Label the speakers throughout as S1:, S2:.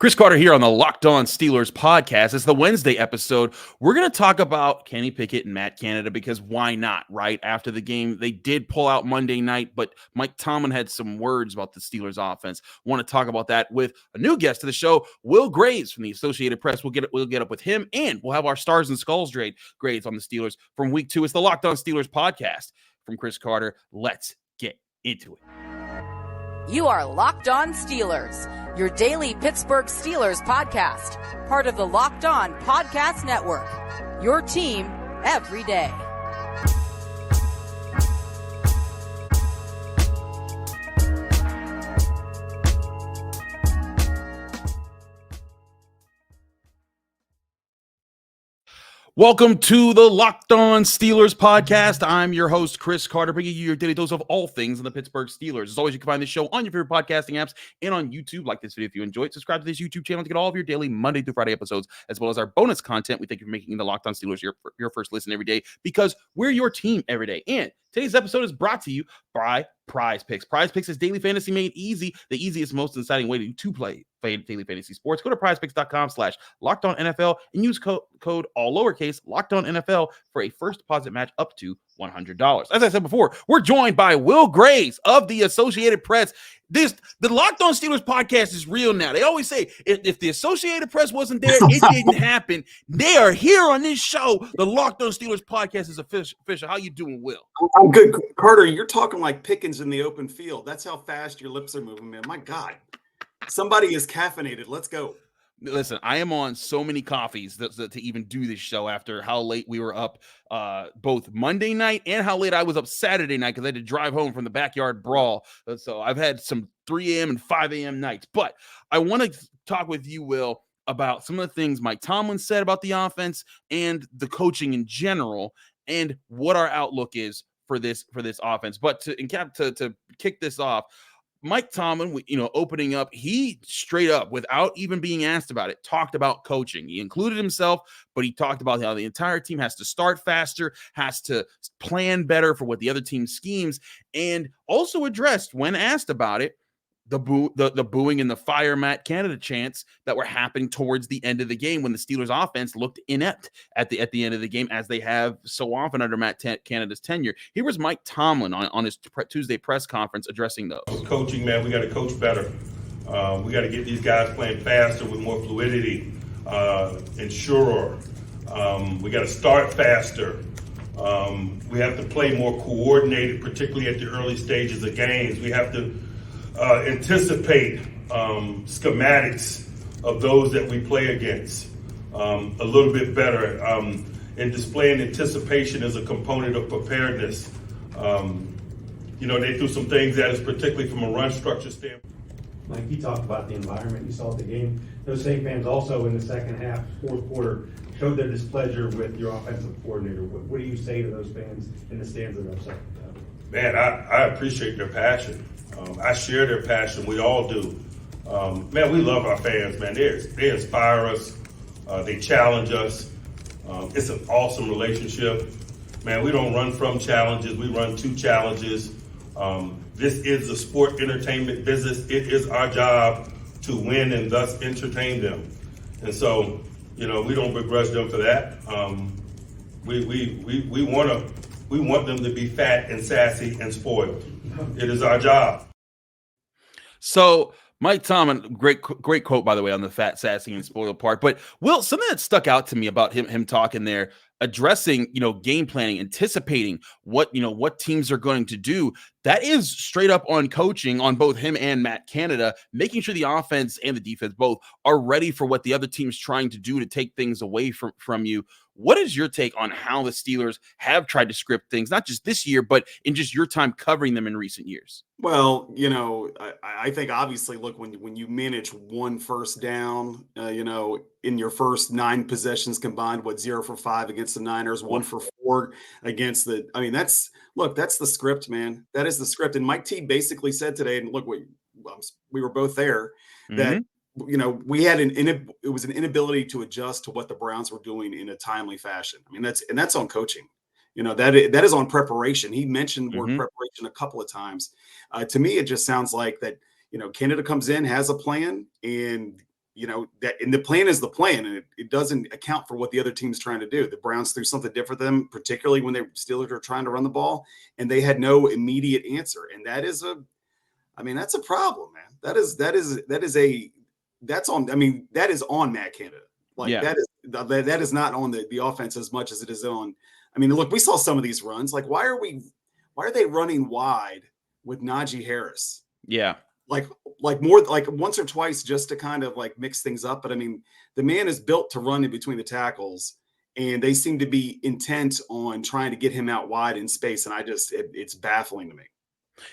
S1: Chris Carter here on the Locked On Steelers podcast. It's the Wednesday episode. We're going to talk about Kenny Pickett and Matt Canada because why not, right? After the game, they did pull out Monday night, but Mike Tomlin had some words about the Steelers offense. Want to talk about that with a new guest to the show, Will Graves from the Associated Press. We'll get up with him, and we'll have our Stars and Skulls grades on the Steelers from week 2. It's the Locked On Steelers podcast from Chris Carter. Let's get into it.
S2: You are Locked On Steelers, your daily Pittsburgh Steelers podcast, part of the Locked On Podcast Network, your team every day.
S1: Welcome to the Locked On Steelers podcast. I'm your host, Chris Carter, bringing you your daily dose of all things in the Pittsburgh Steelers. As always, you can find this show on your favorite podcasting apps and on YouTube. Like this video if you enjoy it. Subscribe to this YouTube channel to get all of your daily Monday through Friday episodes, as well as our bonus content. We thank you for making the Locked On Steelers your first listen every day, because we're your team every day. And today's episode is brought to you by PrizePicks. PrizePicks is daily fantasy made easy, the easiest, most exciting way to play daily fantasy sports. Go to prizepicks.com/LockedOnNFL and use code all lowercase LockedOnNFL for a first deposit match up to $100. As I said before, we're joined by Will Graves of the Associated Press. The Locked On Steelers podcast is real now. They always say if the Associated Press wasn't there, it didn't happen. They are here on this show. The Locked On Steelers podcast is official. How you doing, Will?
S3: I'm good. Carter, you're talking like Pickens in the open field. That's how fast your lips are moving, man. My God. Somebody is caffeinated. Let's go.
S1: Listen, I am on so many coffees to even do this show after how late we were up both Monday night and how late I was up Saturday night because I had to drive home from the backyard brawl. So I've had some 3 a.m. and 5 a.m. nights. But I want to talk with you, Will, about some of the things Mike Tomlin said about the offense and the coaching in general and what our outlook is for this offense. But to kick this off, Mike Tomlin, opening up, he straight up, without even being asked about it, talked about coaching. He included himself, but he talked about how the entire team has to start faster, has to plan better for what the other team schemes, and also addressed, when asked about it, the booing and the fire Matt Canada chants that were happening towards the end of the game when the Steelers offense looked inept at the end of the game, as they have so often under Matt Canada's tenure. Here was Mike Tomlin on his Tuesday press conference addressing those.
S4: Coaching, man, we got to coach better. We got to get these guys playing faster with more fluidity and surer. We got to start faster. We have to play more coordinated, particularly at the early stages of games. We have to anticipate schematics of those that we play against a little bit better. And displaying anticipation as a component of preparedness. They threw some things at us, particularly from a run structure standpoint.
S5: Mike, you talked about the environment you saw at the game. Those same fans also in the second half, fourth quarter, showed their displeasure with your offensive coordinator. What do you say to those fans in the stands that are upset?
S4: Man, I appreciate their passion. I share their passion. We all do. Man, we love our fans, man. They inspire us. They challenge us. It's an awesome relationship. Man, we don't run from challenges. We run to challenges. This is a sport entertainment business. It is our job to win and thus entertain them. And so, we don't begrudge them for that. We want them to be fat and sassy and spoiled. It is our job.
S1: So Mike Tomlin, great quote, by the way, on the fat, sassy, and spoiled part. But Will, something that stuck out to me about him talking there, addressing, game planning, anticipating what teams are going to do. That is straight up on coaching on both him and Matt Canada, making sure the offense and the defense both are ready for what the other team's trying to do to take things away from you. What is your take on how the Steelers have tried to script things, not just this year, but in just your time covering them in recent years?
S3: Well, I think obviously, look, when you manage one first down, in your first 9 possessions combined, 0 for 5 against the Niners, 1 for 4 against that's the script, man. That is the script. And Mike T basically said today, and look, we were both there, that we had it was an inability to adjust to what the Browns were doing in a timely fashion. I mean, that's on coaching. That is on preparation. He mentioned word preparation a couple of times. To me, it just sounds like that, Canada comes in, has a plan, and that, and the plan is the plan, and it doesn't account for what the other team's trying to do. The Browns threw something different for them, particularly when the Steelers were trying to run the ball, and they had no immediate answer. And that's a problem, man. That is on Matt Canada. That is not on the offense as much as it is on. I mean, look, we saw some of these runs. Like, why are they running wide with Najee Harris?
S1: Yeah.
S3: Like more like once or twice just to kind of like mix things up. But I mean, the man is built to run in between the tackles, and they seem to be intent on trying to get him out wide in space. And it's baffling to me.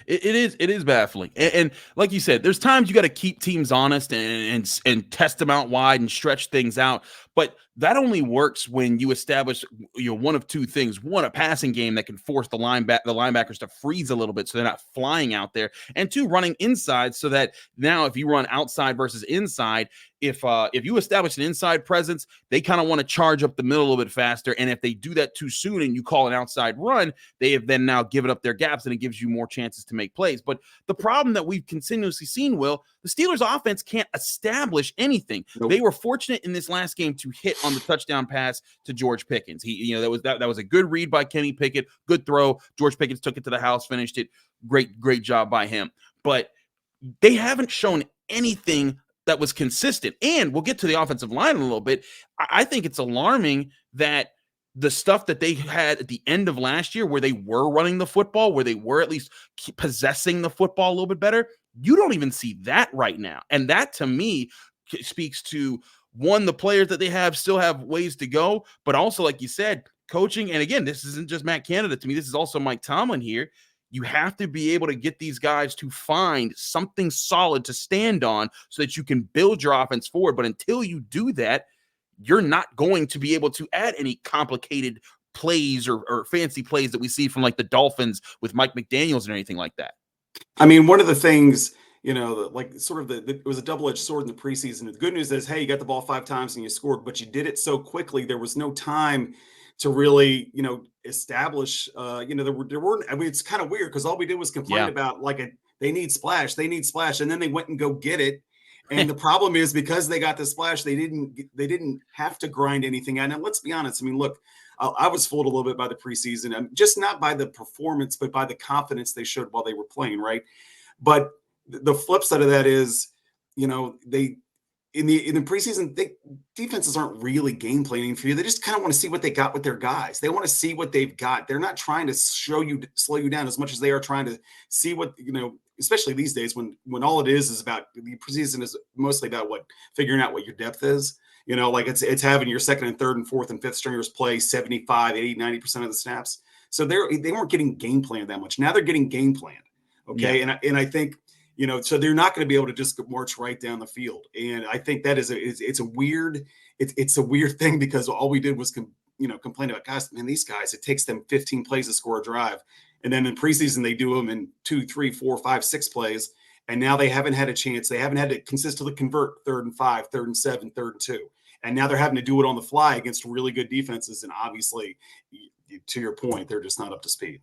S1: It is baffling. And like you said, there's times you got to keep teams honest and test them out wide and stretch things out. But that only works when you establish, one of two things. One, a passing game that can force the linebackers to freeze a little bit so they're not flying out there. And two, running inside so that now if you run outside versus inside, if you establish an inside presence, they kind of want to charge up the middle a little bit faster. And if they do that too soon and you call an outside run, they have then now given up their gaps, and it gives you more chances to make plays. But the problem that we've continuously seen, Will, the Steelers offense can't establish anything. Nope. They were fortunate in this last game to hit on the touchdown pass to George Pickens. That was a good read by Kenny Pickett, good throw. George Pickens took it to the house, finished it. Great job by him. But they haven't shown anything that was consistent. And we'll get to the offensive line in a little bit. I think it's alarming that the stuff that they had at the end of last year, where they were running the football, where they were at least possessing the football a little bit better, you don't even see that right now. And that, to me, speaks to, one, the players that they have still have ways to go, but also, like you said, coaching. And again, this isn't just Matt Canada. To me, this is also Mike Tomlin here. You have to be able to get these guys to find something solid to stand on so that you can build your offense forward. But until you do that, you're not going to be able to add any complicated plays or fancy plays that we see from like the Dolphins with Mike McDaniels and anything like that.
S3: I mean, one of the things, it was a double-edged sword in the preseason. The good news is, hey, you got the ball 5 times and you scored, but you did it so quickly. There was no time to really, establish, there weren't, I mean, it's kind of weird because all we did was complain about they need splash. And then they went and go get it. And the problem is, because they got the splash, they didn't have to grind anything out. And let's be honest. I mean, look, I was fooled a little bit by the preseason, just not by the performance, but by the confidence they showed while they were playing. Right. But the flip side of that is, they, in the preseason, defenses aren't really game planning for you. They just kind of want to see what they got with their guys. They want to see what they've got. They're not trying to slow you down as much as they are trying to see what, especially these days when all it is about the preseason is mostly about figuring out what your depth is. It's having your second and third and fourth and fifth stringers play 75, 80, 90% of the snaps. So they weren't getting game planned that much. Now they're getting game planned. Okay. Yeah. And I think, so they're not going to be able to just march right down the field. And I think that it's a weird thing, because all we did was, complain about, gosh, man, these guys, it takes them 15 plays to score a drive. And then in preseason, they do them in 2, 3, 4, 5, 6 plays. And now they haven't had a chance. They haven't had to consistently convert 3rd and 5, 3rd and 7, 3rd and 2. And now they're having to do it on the fly against really good defenses. And obviously, to your point, they're just not up to speed.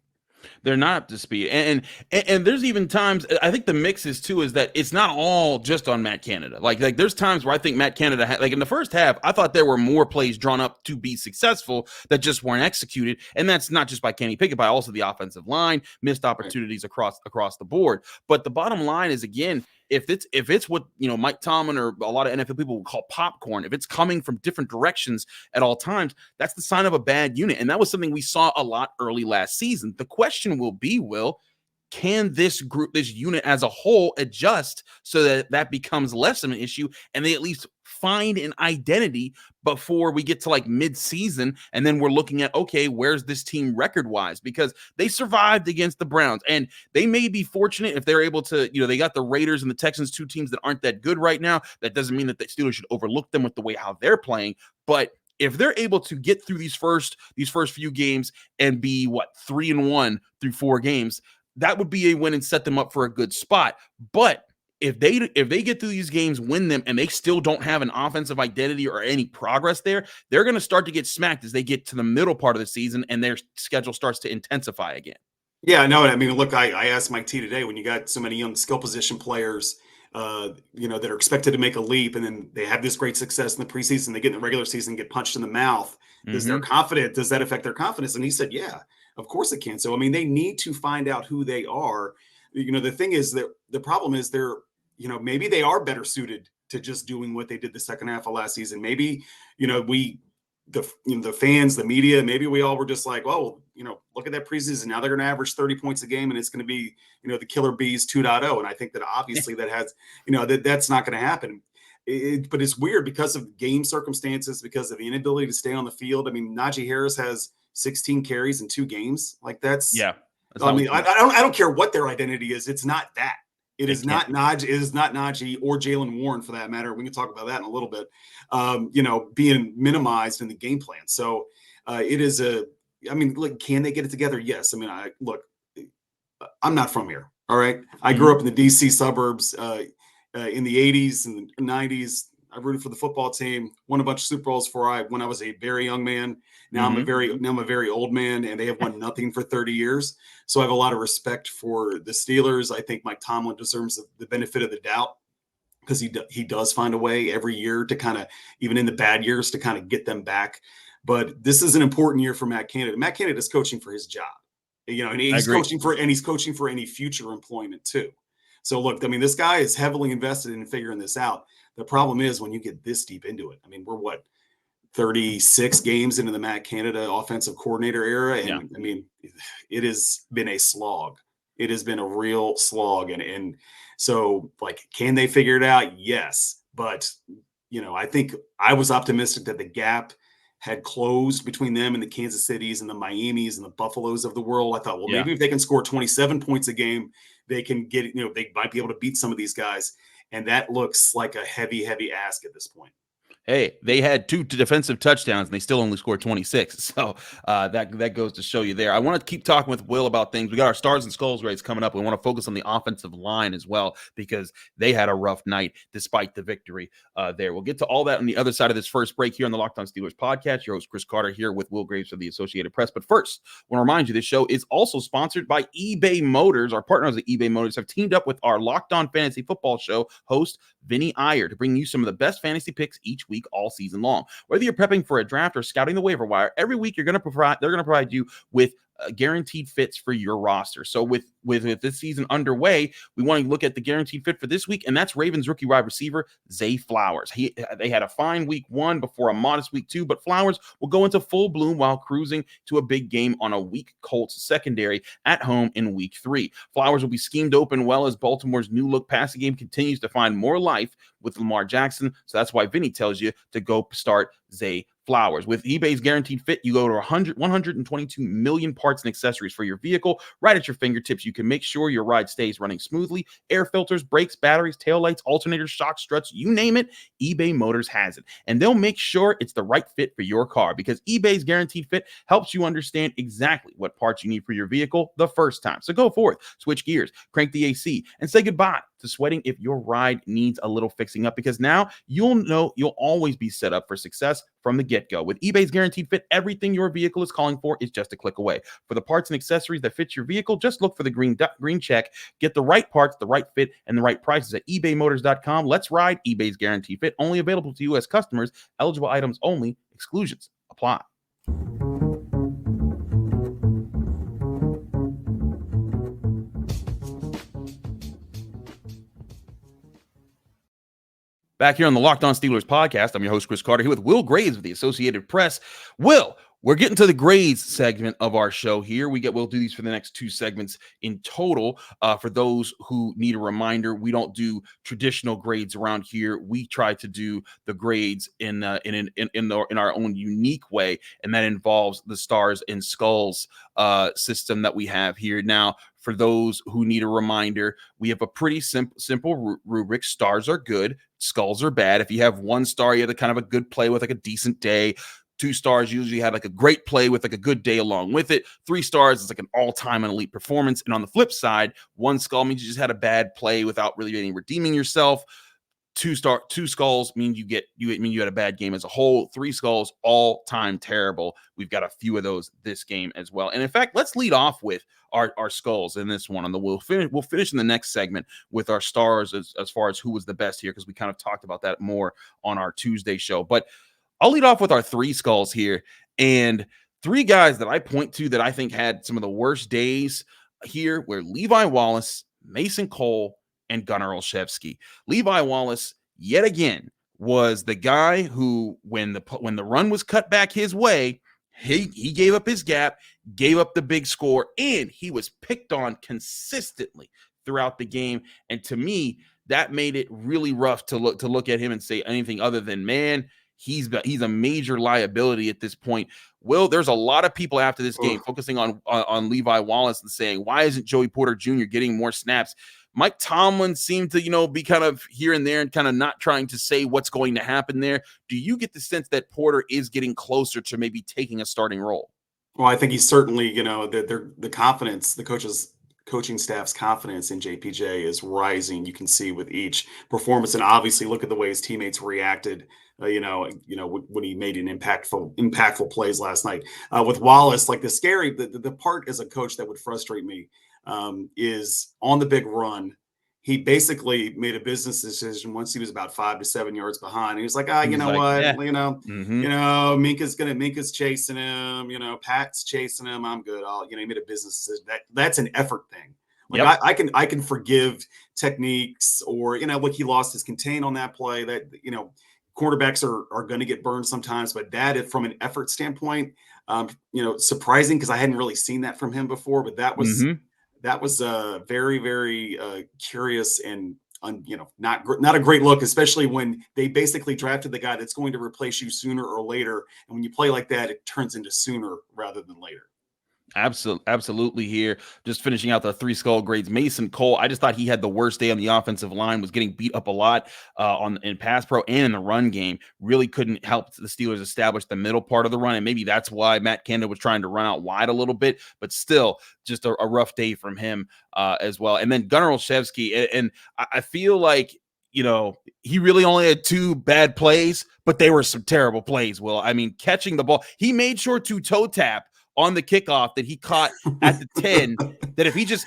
S1: They're not up to speed. And there's even times, I think the mix is too, is that it's not all just on Matt Canada. Like there's times where I think Matt Canada, like in the first half, I thought there were more plays drawn up to be successful that just weren't executed. And that's not just by Kenny Pickett, but also the offensive line, missed opportunities across the board. But the bottom line is, again, if it's what Mike Tomlin or a lot of NFL people would call popcorn, if it's coming from different directions at all times, that's the sign of a bad unit. And that was something we saw a lot early last season. The question will be, Will, can this unit as a whole adjust so that becomes less of an issue, and they at least find an identity before we get to like mid-season, and then we're looking at, okay, where's this team record-wise? Because they survived against the Browns, and they may be fortunate if they're able to, they got the Raiders and the Texans, 2 teams that aren't that good right now. That doesn't mean that the Steelers should overlook them with the way how they're playing, but if they're able to get through these first few games and be 3-1 through 4 games, that would be a win and set them up for a good spot. But if they get through these games, win them, and they still don't have an offensive identity or any progress there, they're going to start to get smacked as they get to the middle part of the season and their schedule starts to intensify again.
S3: Yeah, no, I mean, look, I asked Mike T today, when you got so many young skill position players, that are expected to make a leap, and then they have this great success in the preseason, they get in the regular season, get punched in the mouth. Does that affect their confidence? And he said, yeah, of course it can. So, I mean, they need to find out who they are. The thing is that the problem is maybe they are better suited to just doing what they did the second half of last season. Maybe, the fans, the media, maybe we all were just like, well, look at that preseason. Now they're going to average 30 points a game, and it's going to be, the Killer Bees 2.0. And I think that obviously that has, that's not going to happen. But it's weird because of game circumstances, because of the inability to stay on the field. I mean, Najee Harris has 16 carries in 2 games. Like that's I don't care what their identity is. It's not that. It is not Najee. It is not Najee or Jaylen Warren, for that matter. We can talk about that in a little bit. Being minimized in the game plan. So it is can they get it together? Yes. I mean, I'm not from here. All right. I grew up in the DC suburbs in the 80s and the 90s. I rooted for the football team, won a bunch of Super Bowls when I was a very young man. Now I'm a very old man, and they have won nothing for 30 years. So I have a lot of respect for the Steelers. I think Mike Tomlin deserves the benefit of the doubt, because he does find a way every year to kind of, even in the bad years, to kind of get them back. But this is an important year for Matt Canada. Matt Canada is coaching for his job, and he's coaching for any future employment too. So look, I mean, this guy is heavily invested in figuring this out. The problem is when you get this deep into it. I mean, we're 36 games into the Matt Canada offensive coordinator era. And I mean, it has been a slog. It has been a real slog. And so, can they figure it out? Yes. But, I think I was optimistic that the gap had closed between them and the Kansas Cities and the Miamis and the Buffaloes of the world. I thought, well, maybe if they can score 27 points a game, they can get, they might be able to beat some of these guys. And that looks like a heavy, heavy ask at this point.
S1: Hey, they had 2 defensive touchdowns, and they still only scored 26. So that goes to show you there. I want to keep talking with Will about things. We got our Stars and Skulls race coming up. We want to focus on the offensive line as well, because they had a rough night despite the victory there. We'll get to all that on the other side of this first break here on the Locked On Steelers podcast. Your host, Chris Carter, here with Will Graves of the Associated Press. But first, I want to remind you, this show is also sponsored by eBay Motors. Our partners at eBay Motors have teamed up with our Locked On Fantasy Football show host, Vinny Iyer, to bring you some of the best fantasy picks each week, all season long. Whether you're prepping for a draft or scouting the waiver wire, every week they're going to provide you with guaranteed fits for your roster. So with this season underway, we want to look at the guaranteed fit for this week, and that's Ravens rookie wide receiver Zay Flowers. They had a fine week 1 before a modest week 2, but Flowers will go into full bloom while cruising to a big game on a weak Colts secondary at home in week 3. Flowers will be schemed open well as Baltimore's new look passing game continues to find more life with Lamar Jackson. So that's why Vinny tells you to go start Zay Flowers. With eBay's guaranteed fit, you go to 122 million parts and accessories for your vehicle right at your fingertips. You can make sure your ride stays running smoothly. Air filters, brakes, batteries, taillights, alternators, shock struts, you name it, eBay Motors has it. And they'll make sure it's the right fit for your car, because eBay's guaranteed fit helps you understand exactly what parts you need for your vehicle the first time. So go forth, switch gears, crank the AC, and say goodbye to sweating if your ride needs a little fixing up, because now you'll know you'll always be set up for success from the get-go. With eBay's guaranteed fit, everything your vehicle is calling for is just a click away. For the parts and accessories that fit your vehicle, just look for the green check. Get the right parts, the right fit, and the right prices at ebaymotors.com. Let's ride. eBay's guaranteed fit, only available to U.S. customers. Eligible items only. Exclusions apply. Back here on the Locked On Steelers podcast, I'm your host, Chris Carter, here with Will Graves of the Associated Press. Will, we're getting to the grades segment of our show here. We'll do these for the next 2 segments in total. For those who need a reminder, we don't do traditional grades around here. We try to do the grades in our own unique way, and that involves the Stars and Skulls system that we have here. Now, for those who need a reminder, we have a pretty simple rubric. Stars are good, skulls are bad. If you have 1 star, you have a kind of a good play with like a decent day. 2 stars usually have like a great play with like a good day along with it. 3 stars is like an all-time and elite performance. And on the flip side, 1 skull means you just had a bad play without really redeeming yourself. Two skulls mean you had a bad game as a whole. 3 skulls, all time terrible. We've got a few of those this game as well. And in fact, let's lead off with our skulls in this one. And we'll finish in the next segment with our stars as far as who was the best here, because we kind of talked about that more on our Tuesday show. But I'll lead off with our 3 skulls here, and 3 guys that I point to that I think had some of the worst days here were Levi Wallace, Mason Cole, and Gunnar Olszewski. Levi Wallace, yet again, was the guy who, when the run was cut back his way, he gave up his gap, gave up the big score, and he was picked on consistently throughout the game. And to me, that made it really rough to look at him and say anything other than, man, he's a major liability at this point. Will, there's a lot of people after this game focusing on Levi Wallace and saying, why isn't Joey Porter Jr. getting more snaps? Mike Tomlin seemed to, be kind of here and there and kind of not trying to say what's going to happen there. Do you get the sense that Porter is getting closer to maybe taking a starting role?
S3: Well, I think he's certainly, the confidence, the coaching staff's confidence in JPJ is rising. You can see with each performance, and obviously look at the way his teammates reacted. When he made an impactful plays last night with Wallace. Like the part as a coach that would frustrate me is on the big run. He basically made a business decision once he was about 5 to 7 yards behind. He was like, Minka's chasing him. Pat's chasing him. I'm good. He made a business decision. That's an effort thing. Like I can forgive techniques or, he lost his contain on that play that, quarterbacks are going to get burned sometimes, but that, from an effort standpoint, surprising because I hadn't really seen that from him before. But that was very, very curious and not a great look, especially when they basically drafted the guy that's going to replace you sooner or later. And when you play like that, it turns into sooner rather than later.
S1: Absolutely here. Just finishing out the 3 skull grades. Mason Cole, I just thought he had the worst day on the offensive line, was getting beat up a lot in pass pro and in the run game. Really couldn't help the Steelers establish the middle part of the run, and maybe that's why Matt Canada was trying to run out wide a little bit, but still just a rough day from him as well. And then Gunnar Olszewski, and I feel like, he really only had 2 bad plays, but they were some terrible plays, Will. I mean, catching the ball, he made sure to toe tap on the kickoff that he caught at the 10, that if he just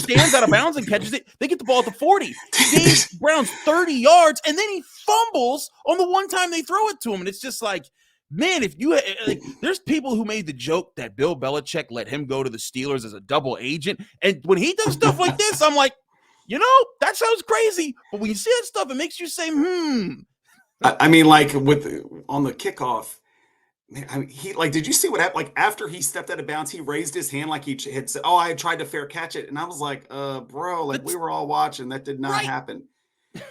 S1: stands out of bounds and catches it, they get the ball at the 40. He gave Browns 30 yards, and then he fumbles on the one time they throw it to him. And it's just like, man, there's people who made the joke that Bill Belichick let him go to the Steelers as a double agent. And when he does stuff like this, I'm like, that sounds crazy. But when you see that stuff, it makes you say,
S3: I mean, like on the kickoff, man, did you see what happened? Like after he stepped out of bounds, he raised his hand like he had said, I tried to fair catch it. And I was like, bro, we were all watching. That did not happen.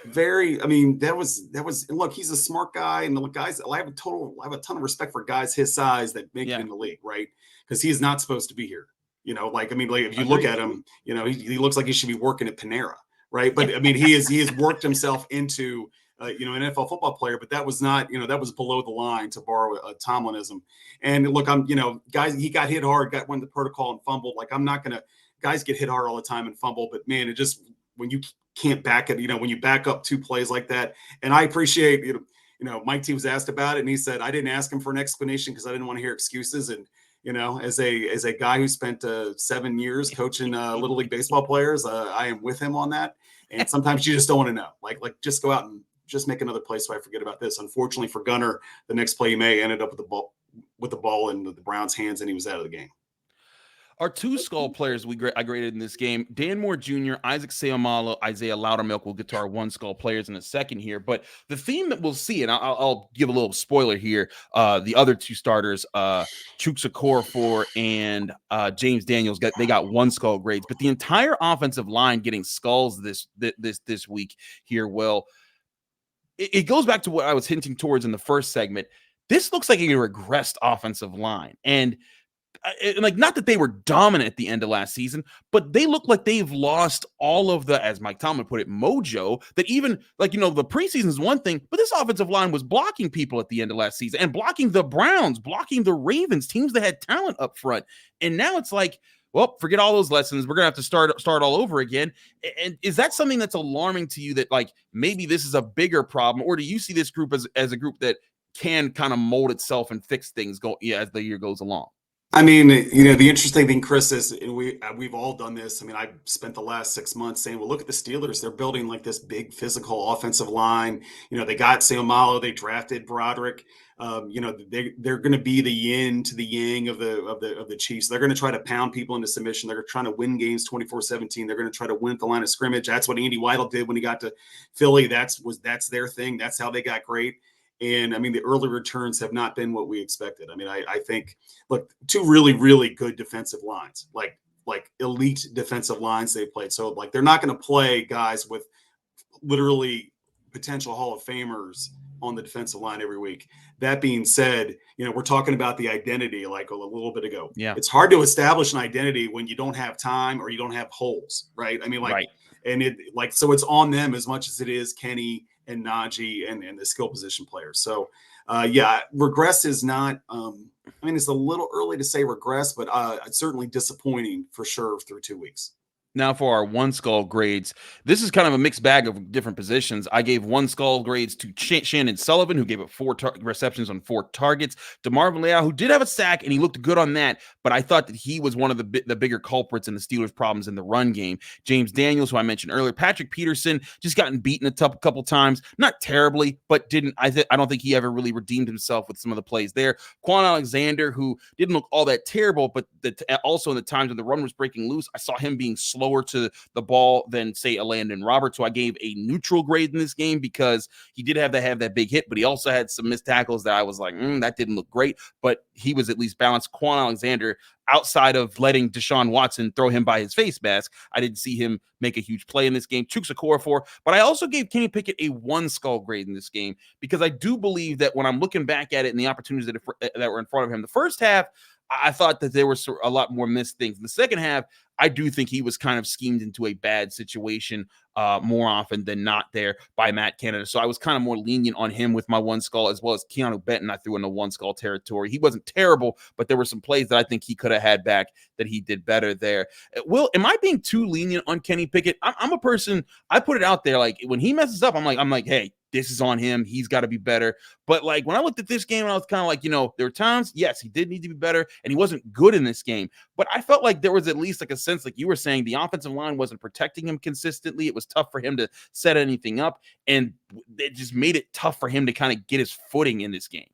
S3: That was, look, he's a smart guy. And the guys, I have a ton of respect for guys his size that make it in the league, right? Because he is not supposed to be here. If you look at him, he looks like he should be working at Panera, right? But he has worked himself into an NFL football player, but that was not, that was below the line, to borrow a Tomlinism. And look, guys, he got hit hard, went the protocol and fumbled. Like, I'm not going to, guys get hit hard all the time and fumble, but man, it just, when you can't back it, when you back up 2 plays like that. And I appreciate, Mike T was asked about it and he said, I didn't ask him for an explanation because I didn't want to hear excuses. And, as a guy who spent 7 years coaching Little League baseball players, I am with him on that. And sometimes you just don't want to know, like just go out and just make another play so I forget about this. Unfortunately for Gunnar, the next play he made ended up with the ball in the Browns' hands, and he was out of the game.
S1: Our 2 skull players I graded in this game, Dan Moore Jr., Isaac Seumalo, Isaiah Loudermilk. We'll get to our 1 skull players in a second here. But the theme that we'll see, and I'll give a little spoiler here, the other 2 starters, Chukwuka Okorafor and James Daniels, they got 1 skull grades. But the entire offensive line getting skulls this week here, Will. It goes back to what I was hinting towards in the first segment. This looks like a regressed offensive line. And not that they were dominant at the end of last season, but they look like they've lost all of the, as Mike Tomlin put it, mojo, that even the preseason is one thing, but this offensive line was blocking people at the end of last season and blocking the Browns, blocking the Ravens, teams that had talent up front. And now it's like, well, forget all those lessons. We're going to have to start all over again. And is that something that's alarming to you, that like maybe this is a bigger problem, or do you see this group as a group that can kind of mold itself and fix things as the year goes along?
S3: I mean, the interesting thing, Chris, is, and we've all done this. I mean, I spent the last 6 months saying, well, look at the Steelers. They're building like this big physical offensive line. They got Seumalo, they drafted Broderick. They're going to be the yin to the yang of the Chiefs. They're going to try to pound people into submission. They're trying to win games 24-17. They're going to try to win at the line of scrimmage. That's what Andy Weidl did when he got to Philly. That's their thing. That's how they got great. And I mean, the early returns have not been what we expected. I mean, I think, look, two really, really good defensive lines, like elite defensive lines they played. So like, they're not going to play guys with literally potential Hall of Famers on the defensive line every week. That being said, we're talking about the identity like a little bit ago.
S1: Yeah.
S3: It's hard to establish an identity when you don't have time or you don't have holes, right? I mean,
S1: right.
S3: And so it's on them as much as it is Kenny and Najee and the skill position players. So, regress is not, it's a little early to say regress, but it's certainly disappointing for sure through 2 weeks.
S1: Now for our one skull grades, this is kind of a mixed bag of different positions. I gave one skull grades to Shannon Sullivan, who gave up 4 receptions on 4 targets. DeMarvin Leal, who did have a sack, and he looked good on that, but I thought that he was one of the bigger culprits in the Steelers' problems in the run game. James Daniels, who I mentioned earlier. Patrick Peterson, just gotten beaten a couple times. Not terribly, but I don't think he ever really redeemed himself with some of the plays there. Quan Alexander, who didn't look all that terrible, but also in the times when the run was breaking loose, I saw him being slower to the ball than, say, a Landon Roberts. So I gave a neutral grade in this game because he did have that big hit, but he also had some missed tackles that I was like, that didn't look great, but he was at least balanced. Quan Alexander, outside of letting Deshaun Watson throw him by his face mask, I didn't see him make a huge play in this game. Chuks Okorafor, but I also gave Kenny Pickett a 1 skull grade in this game because I do believe that when I'm looking back at it and the opportunities that were in front of him, the first half, I thought that there was a lot more missed things. In the second half, I do think he was kind of schemed into a bad situation more often than not there by Matt Canada. So I was kind of more lenient on him with my 1 skull, as well as Keanu Benton. I threw in the 1 skull territory. He wasn't terrible, but there were some plays that I think he could have had back that he did better there. Will, am I being too lenient on Kenny Pickett? I'm a person, I put it out there, like when he messes up, I'm like, hey, this is on him. He's got to be better. But like when I looked at this game, I was kind of like, there were times, yes, he did need to be better, and he wasn't good in this game. But I felt like there was at least like a sense, like you were saying, the offensive line wasn't protecting him consistently. It was tough for him to set anything up, and it just made it tough for him to kind of get his footing in this game.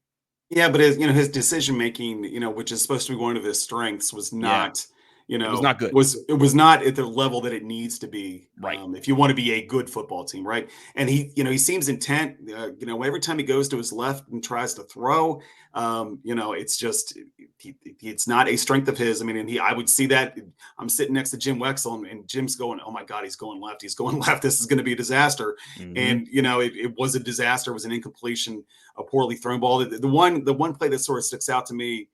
S3: Yeah, but his decision making, which is supposed to be one of his strengths, was not. It was
S1: not good.
S3: It was not at the level that it needs to be,
S1: right?
S3: If you want to be a good football team, right? And he seems intent. Every time he goes to his left and tries to throw, it's just it's not a strength of his. I mean, and I would see that. I'm sitting next to Jim Wexel, and Jim's going, "Oh my God, he's going left. He's going left. This is going to be a disaster." Mm-hmm. And it was a disaster. It was an incompletion, a poorly thrown ball. The one play that sort of sticks out to me.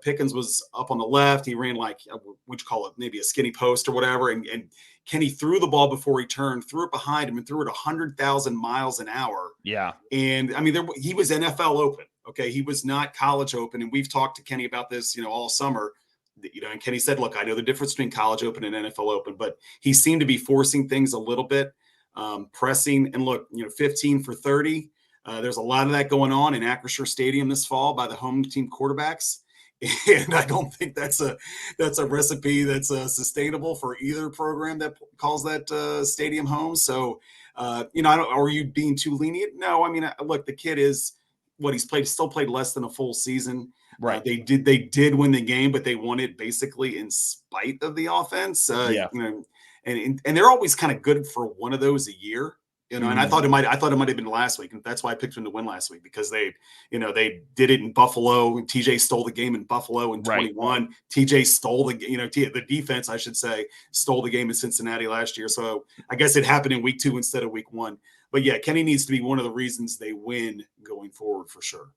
S3: Pickens was up on the left. He ran like, what you call it, maybe a skinny post or whatever. And Kenny threw the ball before he turned, threw it behind him, and threw it 100,000 miles an hour.
S1: Yeah.
S3: And I mean, he was NFL open. Okay. He was not college open. And we've talked to Kenny about this, all summer, and Kenny said, look, I know the difference between college open and NFL open, but he seemed to be forcing things a little bit, pressing, and look, 15 for 30. There's a lot of that going on in Acrisure Stadium this fall by the home team quarterbacks. And I don't think that's a recipe that's sustainable for either program that calls that stadium home. So, are you being too lenient? No, I mean, look, the kid is what he's played, still played less than a full season.
S1: Right.
S3: They did win the game, but they won it basically in spite of the offense. And they're always kind of good for one of those a year. And I thought it might have been last week, and that's why I picked them to win last week, because they did it in Buffalo. And TJ stole the game in Buffalo in 21. Right. TJ stole the defense, I should say, stole the game in Cincinnati last year. So I guess it happened in week 2 instead of week 1. But yeah, Kenny needs to be one of the reasons they win going forward for sure.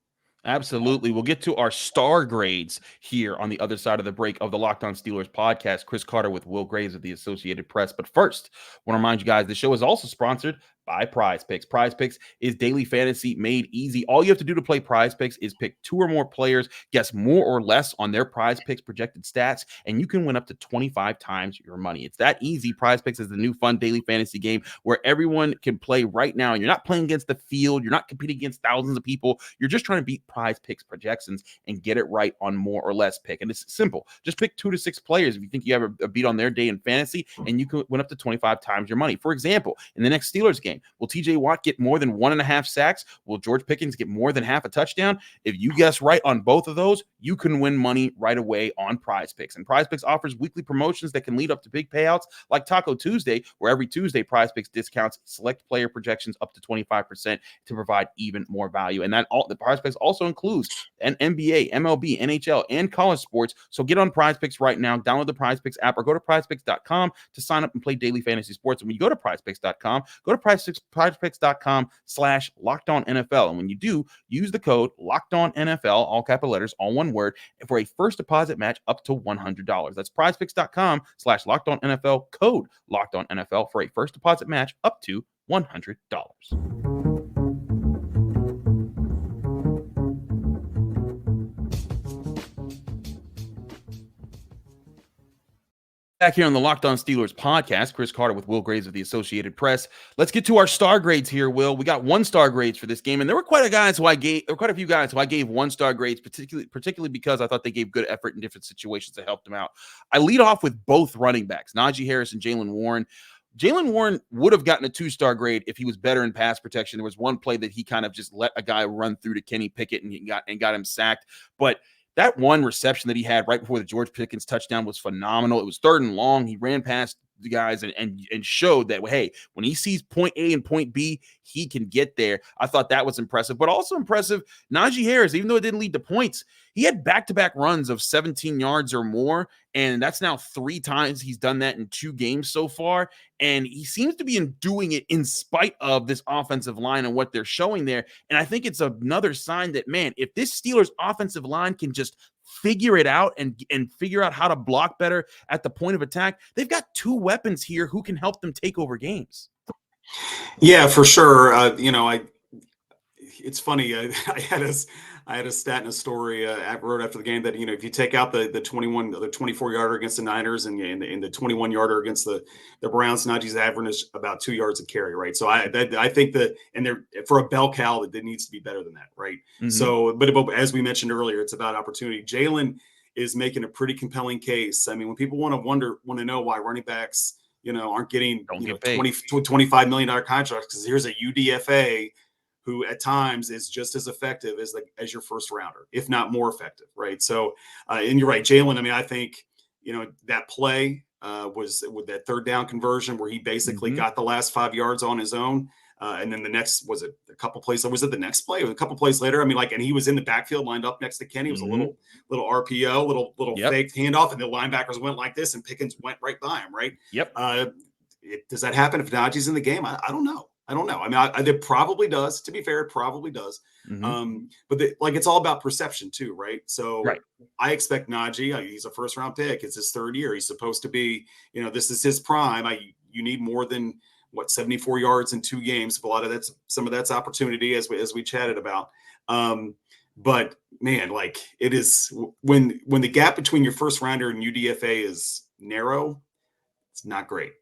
S1: Absolutely. We'll get to our star grades here on the other side of the break of the Locked On Steelers podcast. Chris Carter with Will Graves of the Associated Press. But first, I want to remind you guys, the show is also sponsored by PrizePicks. PrizePicks is daily fantasy made easy. All you have to do to play PrizePicks is pick 2 or more players, guess more or less on their PrizePicks projected stats, and you can win up to 25 times your money. It's that easy. PrizePicks is the new fun daily fantasy game where everyone can play right now, and you're not playing against the field. You're not competing against thousands of people. You're just trying to beat PrizePicks projections and get it right on more or less pick. And it's simple. Just pick 2 to 6 players if you think you have a beat on their day in fantasy, and you can win up to 25 times your money. For example, in the next Steelers game, will TJ Watt get more than 1.5 sacks? Will George Pickens get more than half a touchdown? If you guess right on both of those, you can win money right away on PrizePicks. And PrizePicks offers weekly promotions that can lead up to big payouts like Taco Tuesday, where every Tuesday PrizePicks discounts select player projections up to 25% to provide even more value. And the PrizePicks also includes an NBA, MLB, NHL, and college sports. So get on PrizePicks right now. Download the PrizePicks app or go to PrizePicks.com to sign up and play daily fantasy sports. And when you go to PrizePicks.com, go to PrizePicks.com/LockedOnNFL. And when you do, use the code LockedOnNFL, all capital letters, all one word, for a first deposit match up to $100. That's PrizePicks.com/LockedOnNFL, code LockedOnNFL for a first deposit match up to $100. Back here on the Locked On Steelers podcast, Chris Carter with Will Graves of the Associated Press. Let's get to our star grades here, Will. We got 1-star grades for this game, and there were quite a few guys who I gave 1-star grades, particularly because I thought they gave good effort in different situations that helped them out. I lead off with both running backs, Najee Harris and Jaylen Warren. Jaylen Warren would have gotten a 2-star grade if he was better in pass protection. There was one play that he kind of just let a guy run through to Kenny Pickett and got him sacked, but that one reception that he had right before the George Pickens touchdown was phenomenal. It was 3rd and long. He ran past the guys and showed that, hey, when he sees point A and point B, he can get there. I thought that was impressive, but also impressive, Najee Harris, even though it didn't lead to points, he had back-to-back runs of 17 yards or more, and that's now 3 times he's done that in 2 games so far, and he seems to be doing it in spite of this offensive line and what they're showing there, and I think it's another sign that, man, if this Steelers offensive line can just figure it out and figure out how to block better at the point of attack, they've got 2 weapons here who can help them take over games.
S3: Yeah, for sure. It's funny. I had a stat in a story I wrote after the game that, if you take out the 24 yarder against the Niners and the 21 yarder against the Browns, Najee's average is about 2 yards a carry, right? So I think that, and they're for a bell cow, that needs to be better than that, right? Mm-hmm. So, but as we mentioned earlier, it's about opportunity. Jaylen is making a pretty compelling case. I mean, when people want to know why running backs, aren't getting $25 million contracts, because here's a UDFA who at times is just as effective as your first rounder, if not more effective, right? So, and you're right, Jaylen. I mean, I think that play was with that 3rd down conversion where he basically got the last 5 yards on his own, and then the next was it a couple plays. Was it the next play? It was a couple plays later. I mean, and he was in the backfield lined up next to Kenny. It was a little RPO, little fake handoff, and the linebackers went like this, and Pickens went right by him, right?
S1: Yep.
S3: Does that happen if Najee's in the game? I don't know. I don't know. I mean, it probably does. To be fair, it probably does. But it's all about perception too, right? So right. I expect Najee. He's a 1st-round pick. It's his 3rd year. He's supposed to be. This is his prime. You need more than 74 yards in 2 games. Some of that's opportunity, as we chatted about. But man, it is when the gap between your 1st-rounder and UDFA is narrow, it's not great.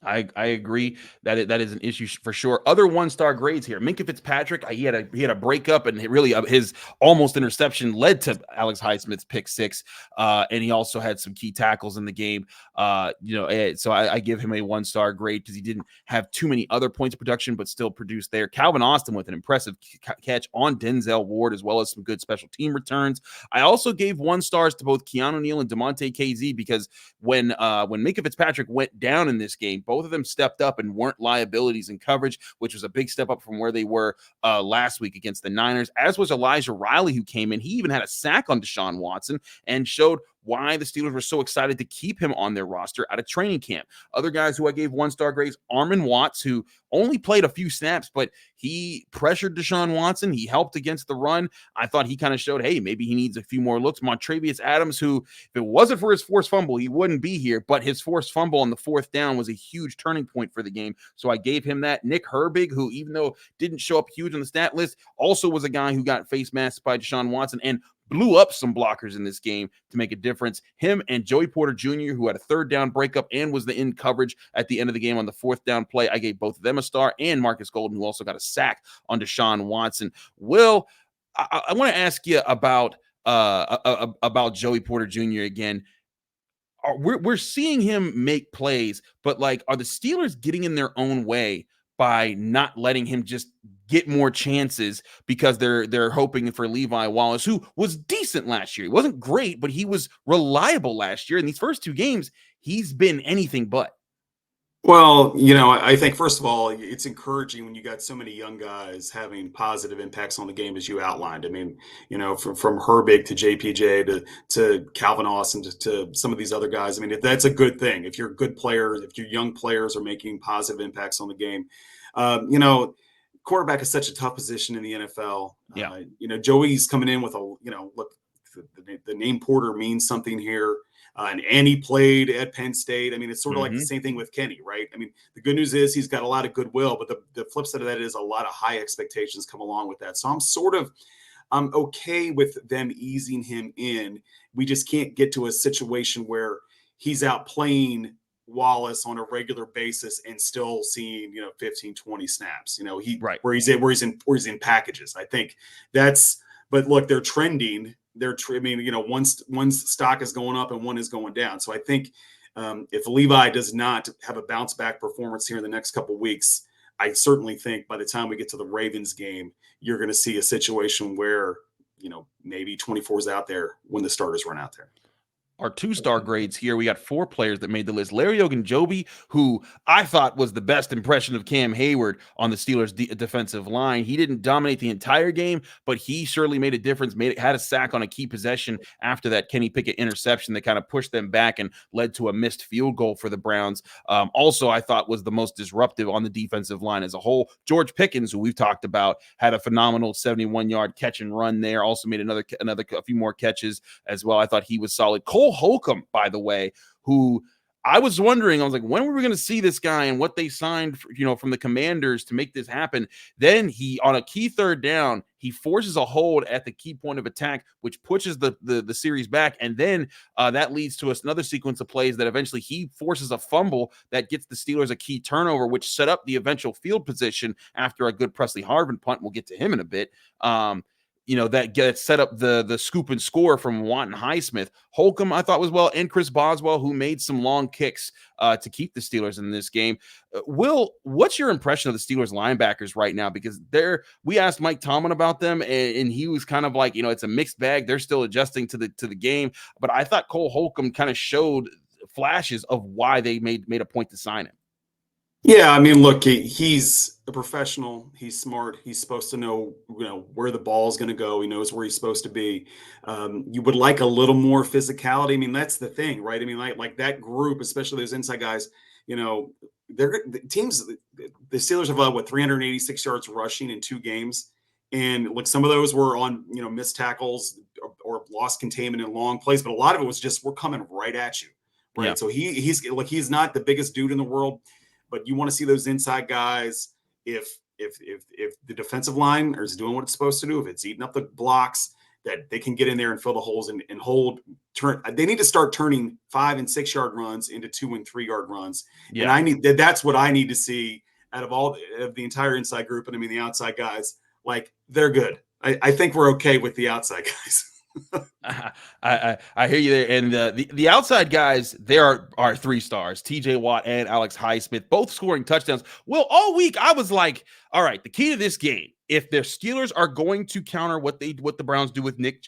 S1: I agree that that is an issue for sure. Other 1-star grades here. Minkah Fitzpatrick, he had a breakup, and really his almost interception led to Alex Highsmith's pick 6, and he also had some key tackles in the game. So I give him a 1-star grade because he didn't have too many other points of production, but still produced there. Calvin Austin with an impressive catch on Denzel Ward, as well as some good special team returns. I also gave 1 stars to both Keanu Neal and DeMonte KZ because when Minkah Fitzpatrick went down in this game, both of them stepped up and weren't liabilities in coverage, which was a big step up from where they were last week against the Niners, as was Elijah Riley, who came in. He even had a sack on Deshaun Watson and showed why the Steelers were so excited to keep him on their roster out of training camp. Other guys who I gave 1-star grades, Armin Watts, who only played a few snaps, but he pressured Deshaun Watson. He helped against the run. I thought he kind of showed, hey, maybe he needs a few more looks. Montravius Adams, who, if it wasn't for his forced fumble, he wouldn't be here, but his forced fumble on the 4th down was a huge turning point for the game. So I gave him that. Nick Herbig, who, even though didn't show up huge on the stat list, also was a guy who got face masked by Deshaun Watson and blew up some blockers in this game to make a difference. Him and Joey Porter Jr., who had a 3rd down breakup and was the in coverage at the end of the game on the 4th down play. I gave both of them a star, and Marcus Golden, who also got a sack on Deshaun Watson. Will, I want to ask you about Joey Porter Jr. again. We're seeing him make plays, but like, are the Steelers getting in their own way by not letting him just get more chances because they're hoping for Levi Wallace, who was decent last year? He wasn't great, but he was reliable last year. In these first 2 games, he's been anything but.
S3: Well, I think, first of all, it's encouraging when you got so many young guys having positive impacts on the game, as you outlined. I mean, from Herbig to JPJ to Calvin Austin to some of these other guys. I mean, that's a good thing. If you're good players, if your young players are making positive impacts on the game, quarterback is such a tough position in the NFL.
S1: Yeah.
S3: Joey's coming in with look, the name Porter means something here. And he played at Penn State. I mean, it's sort of like the same thing with Kenny, right? I mean, the good news is he's got a lot of goodwill, but the flip side of that is a lot of high expectations come along with that. So I'm okay with them easing him in. We just can't get to a situation where he's out playing Wallace on a regular basis and still seeing 15, 20 snaps.
S1: Right.
S3: where he's in packages. I think that's. But look, they're trending. One's stock is going up and one is going down. So I think if Levi does not have a bounce back performance here in the next couple of weeks, I certainly think by the time we get to the Ravens game, you're going to see a situation where maybe 24 is out there when the starters run out there.
S1: Our 2-star grades here, we got 4 players that made the list. Larry Ogunjobi, who I thought was the best impression of Cam Hayward on the Steelers defensive line. He didn't dominate the entire game, but he surely made a difference, had a sack on a key possession after that Kenny Pickett interception that kind of pushed them back and led to a missed field goal for the Browns. Also, I thought was the most disruptive on the defensive line as a whole. George Pickens, who we've talked about, had a phenomenal 71-yard catch and run there. Also made a few more catches as well. I thought he was solid. Cole Holcomb, by the way, who I was wondering, I was like, when were we going to see this guy and what they signed, from the Commanders to make this happen? Then he, on a key 3rd down, he forces a hold at the key point of attack, which pushes the series back. And then that leads to another sequence of plays that eventually he forces a fumble that gets the Steelers a key turnover, which set up the eventual field position after a good Presley Harvin punt. We'll get to him in a bit. That gets set up the scoop and score from Wanton Highsmith. Holcomb, I thought, was well, and Chris Boswell, who made some long kicks to keep the Steelers in this game. Will, what's your impression of the Steelers linebackers right now? Because we asked Mike Tomlin about them, and he was kind of like, it's a mixed bag. They're still adjusting to the game. But I thought Cole Holcomb kind of showed flashes of why they made a point to sign him.
S3: Yeah, I mean, look, he's a professional. He's smart. He's supposed to know, where the ball is going to go. He knows where he's supposed to be. You would like a little more physicality. I mean, that's the thing, right? I mean, like that group, especially those inside guys. The Steelers have 386 yards rushing in 2 games, and look, some of those were on missed tackles or lost containment in long plays, but a lot of it was just we're coming right at you, right? Yeah. So he's not the biggest dude in the world. But you want to see those inside guys if the defensive line is doing what it's supposed to do, if it's eating up the blocks, that they can get in there and fill the holes and turn. They need to start turning 5 and 6 yard runs into 2 and 3 yard runs. Yeah. And that's what I need to see out of the entire inside group. And I mean, the outside guys, like, they're good. I think we're okay with the outside guys.
S1: I hear you there. And the outside guys, there are 3 stars, TJ Watt and Alex Highsmith, both scoring touchdowns. Well, all week I was like, all right, the key to this game, if the Steelers are going to counter what the Browns do with Nick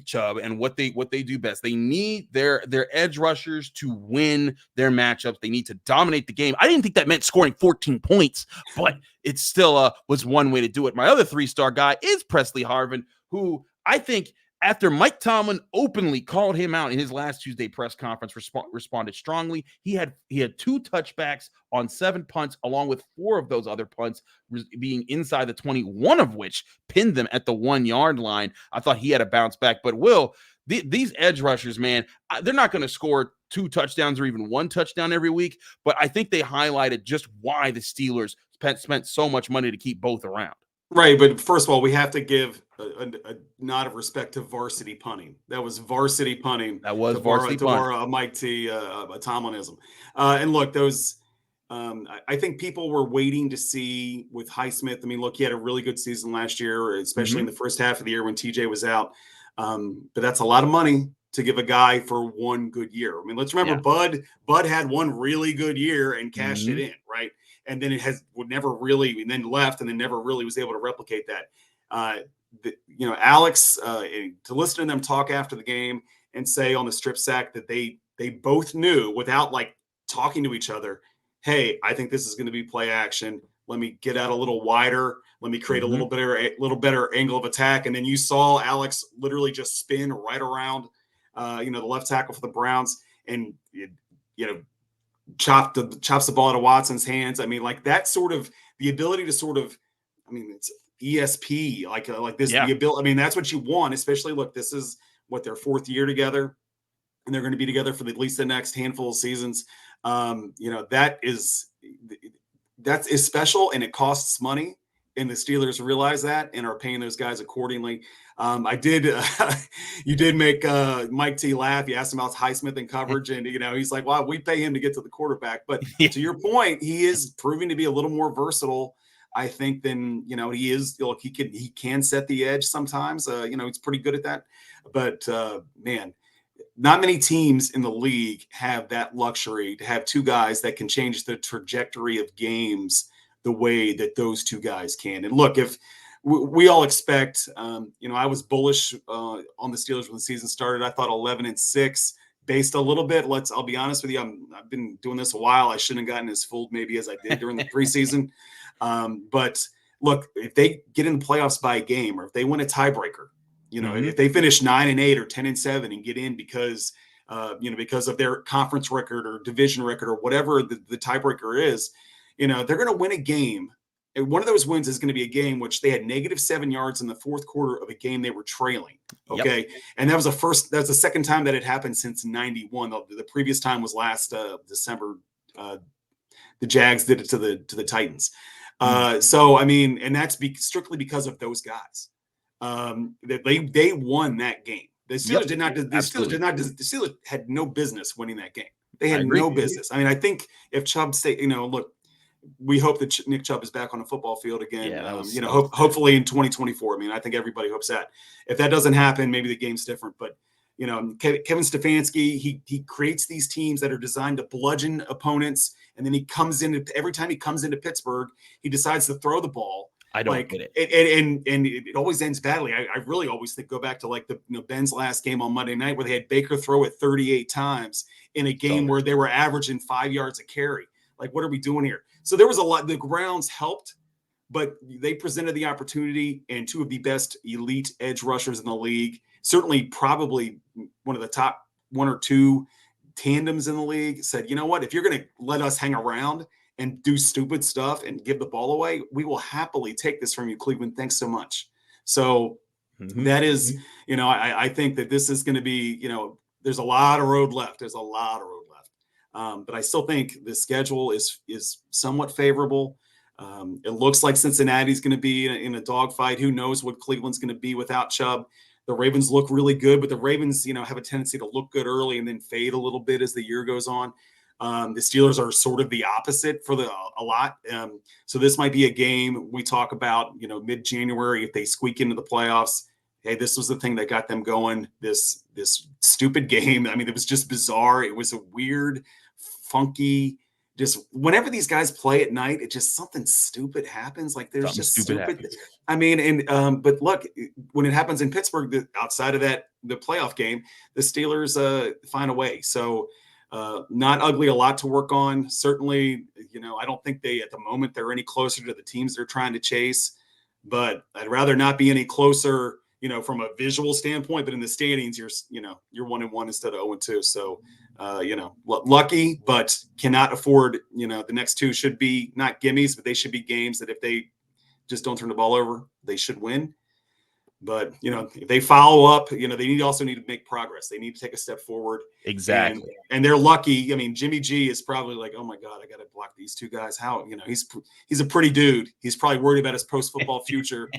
S1: Chubb and what they do best, they need their edge rushers to win their matchups. They need to dominate the game. I didn't think that meant scoring 14 points, but it still was one way to do it. My other 3-star guy is Presley Harvin, who I think after Mike Tomlin openly called him out in his last Tuesday press conference, responded strongly. He had 2 touchbacks on 7 punts, along with 4 of those other punts being inside the 20, one of which pinned them at the 1-yard line. I thought he had a bounce back. But Will, these edge rushers, man, they're not going to score 2 touchdowns or even 1 touchdown every week. But I think they highlighted just why the Steelers spent so much money to keep both around.
S3: Right, but first of all, we have to give a nod of respect to varsity punting. That was varsity punting.
S1: That was
S3: to
S1: varsity
S3: borrow,
S1: punting.
S3: a Mike T. A Tomlinism. And look, those. I think people were waiting to see with Highsmith. I mean, look, he had a really good season last year, especially in the first half of the year when TJ was out. But that's a lot of money to give a guy for 1 good year. I mean, let's remember Bud had 1 really good year and cashed it in, right? And then would never really, and then left, and then never really was able to replicate that. Alex, to listen to them talk after the game and say on the strip sack that they both knew without like talking to each other, hey, I think this is going to be play action. Let me get out a little wider. Let me create a little better angle of attack. And then you saw Alex literally just spin right around, the left tackle for the Browns, and chops the ball out of Watson's hands. I mean, like that sort of the ability to sort of, I mean, it's ESP like this. The ability. I mean, that's what you want. Especially, look, this is what their 4th year together, and they're going to be together for at least the next handful of seasons. That is special, and it costs money. And the Steelers realize that and are paying those guys accordingly. You did make Mike T laugh. You asked him about Highsmith and coverage, and he's like, "Wow, we pay him to get to the quarterback." But to your point, he is proving to be a little more versatile, I think, than he is. Look, he can set the edge sometimes. He's pretty good at that. But man, not many teams in the league have that luxury to have 2 guys that can change the trajectory of games the way that those 2 guys can. And look, if we all expect, I was bullish on the Steelers when the season started. I thought 11-6 based a little bit. I'll be honest with you. I've been doing this a while. I shouldn't have gotten as fooled maybe as I did during the preseason. But look, if they get in the playoffs by a game, or if they win a tiebreaker, if they finish 9-8 or 10-7 and get in because of their conference record or division record or whatever the tiebreaker is, they're going to win a game. And one of those wins is going to be a game which they had -7 yards in the 4th quarter of a game they were trailing. Okay. Yep. And that's the second time that had happened since 91. The previous time was last December. The Jags did it to the Titans. So, I mean, and that's strictly because of those guys. They won that game. The Steelers did not. The Steelers had no business winning that game. They had no business. I mean, I think if Chubb stayed, look, we hope that Nick Chubb is back on the football field again. Hopefully in 2024. I mean, I think everybody hopes that. If that doesn't happen, maybe the game's different. But Kevin Stefanski, he creates these teams that are designed to bludgeon opponents, and then every time he comes into Pittsburgh, he decides to throw the ball.
S1: I don't get it.
S3: And it always ends badly. I really always go back to like Ben's last game on Monday night where they had Baker throw it 38 times in a game where they were averaging 5 yards a carry. Like, what are we doing here? So there was a lot. The Browns helped, but they presented the opportunity, and 2 of the best elite edge rushers in the league, certainly probably one of the top 1 or 2 tandems in the league, said, you know what, if you're going to let us hang around and do stupid stuff and give the ball away, we will happily take this from you, Cleveland. Thanks so much. So that is, I think that this is going to be, there's a lot of road left. There's a lot of road left. But I still think the schedule is somewhat favorable. It looks like Cincinnati's going to be in a dogfight. Who knows what Cleveland's going to be without Chubb. The Ravens look really good, but the Ravens, have a tendency to look good early and then fade a little bit as the year goes on. The Steelers are sort of the opposite for a lot. So this might be a game we talk about, mid-January, if they squeak into the playoffs. Hey, this was the thing that got them going. This stupid game. I mean, it was just bizarre. It was a weird, funky, just whenever these guys play at night, it just something stupid happens. Like there's just stupid. I mean, and but look, when it happens in Pittsburgh, outside of the playoff game, the Steelers find a way. So not ugly, a lot to work on. Certainly, I don't think at the moment they're any closer to the teams they're trying to chase, but I'd rather not be any closer from a visual standpoint, but in the standings, you're 1-1 instead of 0-2. So, lucky, but cannot afford, the next two should be not gimmies, but they should be games that if they just don't turn the ball over, they should win. But, if they follow up, they also need to make progress. They need to take a step forward.
S1: Exactly.
S3: And they're lucky. I mean, Jimmy G is probably like, oh my God, I got to block these two guys. How, he's a pretty dude. He's probably worried about his post-football future.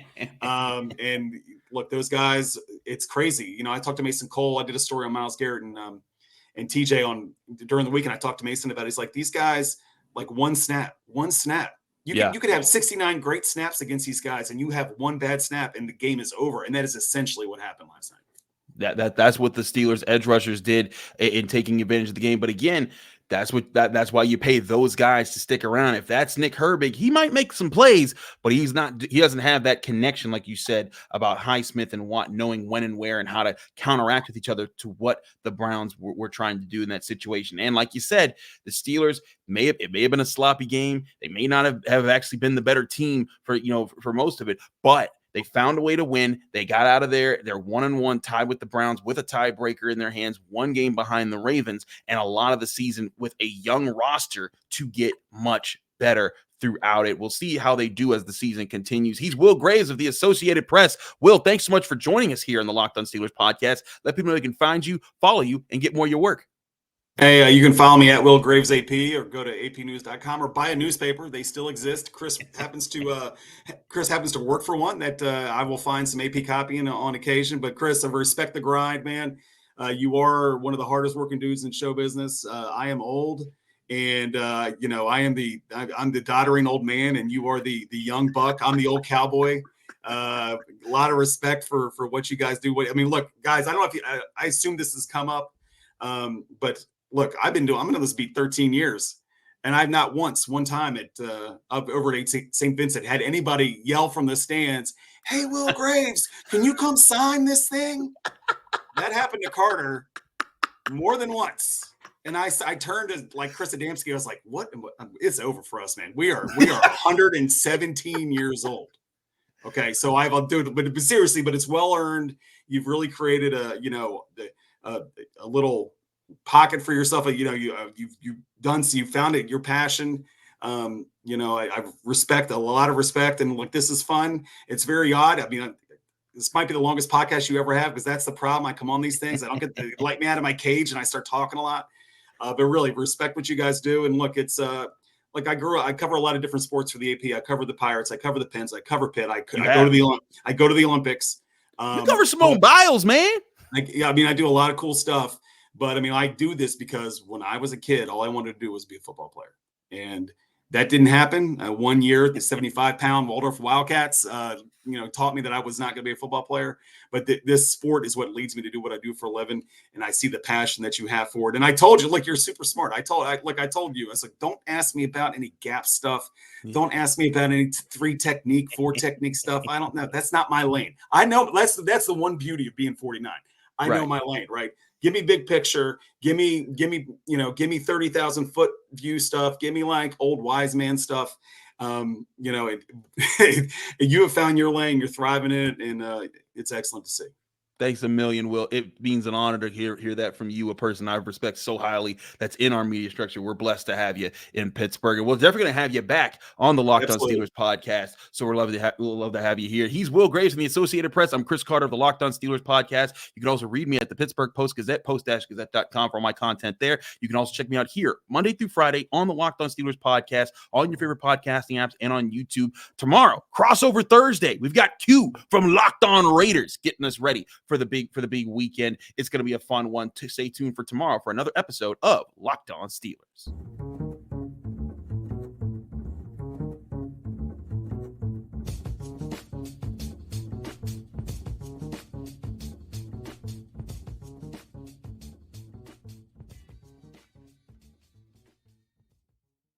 S3: And look, those guys, it's crazy. I talked to Mason Cole. I did a story on Myles Garrett and TJ during the week. And I talked to Mason about it. He's like, these guys, like one snap. You could have 69 great snaps against these guys, and you have one bad snap, and the game is over. And that is essentially what happened last night.
S1: That's what the Steelers edge rushers did in taking advantage of the game. But again, that's why you pay those guys to stick around. If that's Nick Herbig, he might make some plays, but he doesn't have that connection, like you said, about Highsmith and Watt knowing when and where and how to counteract with each other to what the Browns were trying to do in that situation. And like you said, the Steelers it may have been a sloppy game. They may not have actually been the better team for most of it, but they found a way to win. They got out of there. They're 1-1, tied with the Browns with a tiebreaker in their hands, one game behind the Ravens, and a lot of the season with a young roster to get much better throughout it. We'll see how they do as the season continues. He's Will Graves of the Associated Press. Will, thanks so much for joining us here on the Locked On Steelers podcast. Let people know they can find you, follow you, and get more of your work.
S3: Hey, you can follow me at Will Graves AP or go to apnews.com or buy a newspaper. They still exist. Chris happens to work for one that I will find some AP copying on occasion. But Chris, I respect the grind, man. You are one of the hardest working dudes in show business. I am old, and I'm the doddering old man, and you are the young buck. I'm the old cowboy. A lot of respect for what you guys do. Look, guys, I don't know if I assume this has come up, but. Look, I'm in this beat 13 years, and I've not one time over at St. Vincent had anybody yell from the stands, "Hey, Will Graves, can you come sign this thing?" That happened to Carter more than once. And I turned to like Chris Adamski. I was like, what? It's over for us, man. We are 117 years old. Okay. So I'll do it, but seriously, but it's well earned. You've really created a little pocket for yourself. You've done, so you found it, your passion. I respect, a lot of respect, and look, this is fun. It's very odd. This might be the longest podcast you ever have, because that's the problem. I come on these things, I don't get to let me out of my cage, and I start talking a lot. But really respect what you guys do. And look, it's like I cover a lot of different sports for the AP. I cover the Pirates, I cover the Pens, I cover Pitt. I go to the Olympics.
S1: You cover Simone Biles, man.
S3: I do a lot of cool stuff. But I do this because when I was a kid, all I wanted to do was be a football player. And that didn't happen. 1 year, the 75-pound Waldorf Wildcats, taught me that I was not going to be a football player. But this sport is what leads me to do what I do for a living. And I see the passion that you have for it. And I told you, look, you're super smart. I told you, I was like, don't ask me about any gap stuff. Don't ask me about any 4 technique stuff. I don't know. That's not my lane. I know that's the one beauty of being 49. I know my lane, right? Give me big picture. Give me 30,000 foot view stuff. Give me like old wise man stuff. You have found your lane. You're thriving in it, and it's excellent to see.
S1: Thanks a million, Will. It means an honor to hear that from you, a person I respect so highly that's in our media structure. We're blessed to have you in Pittsburgh, and we're definitely going to have you back on the Locked On Steelers podcast. So we'll love to have you here. He's Will Graves from the Associated Press. I'm Chris Carter of the Locked On Steelers podcast. You can also read me at the Pittsburgh Post-Gazette, post-gazette.com for all my content there. You can also check me out here Monday through Friday on the Locked On Steelers podcast, all your favorite podcasting apps, and on YouTube. Tomorrow, crossover Thursday, we've got Q from Locked On Raiders getting us ready for the big weekend. It's going to be a fun one. To stay tuned for tomorrow for another episode of Locked On Steelers.